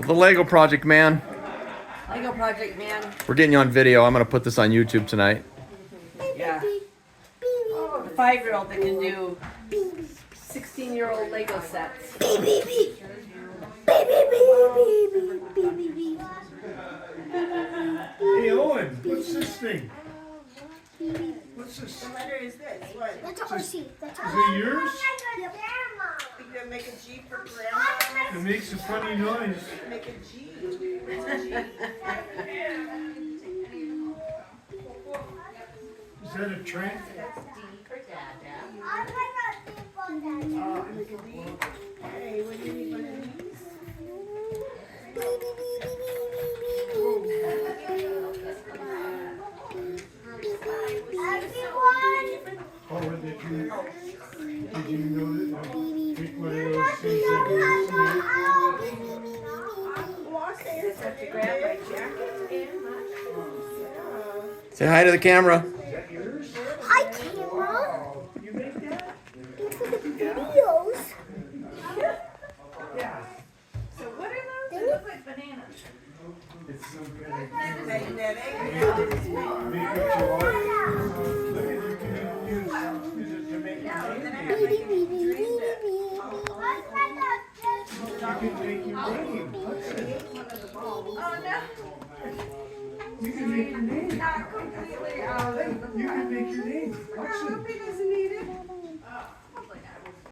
The Lego Project Man. Lego Project Man. We're getting you on video. I'm gonna put this on YouTube tonight. Yeah. The 5-year-old that can do 16-year-old Lego sets. Hey Owen, what's this thing? What's this? What letter is this? What? That's RC. That's Is it yours? You gonna make a G for grandma? It makes a funny noise. Make a G. Is that a train? Make a D. Hey, what do you need one of these? Oh, did you know that? Pick one of those things that Just have to grab my jacket and my shoes. Say hi to the camera. Hi, camera. You make that? Into the videos. Yeah. So what are those? They look like bananas. It's some kind of That makeup jar. Look at you can use it to make Beep, beep, beep, beep, beep. You can make your name. Oh no. You can make your name. Not completely. You can make your name. Watch it. He doesn't need it.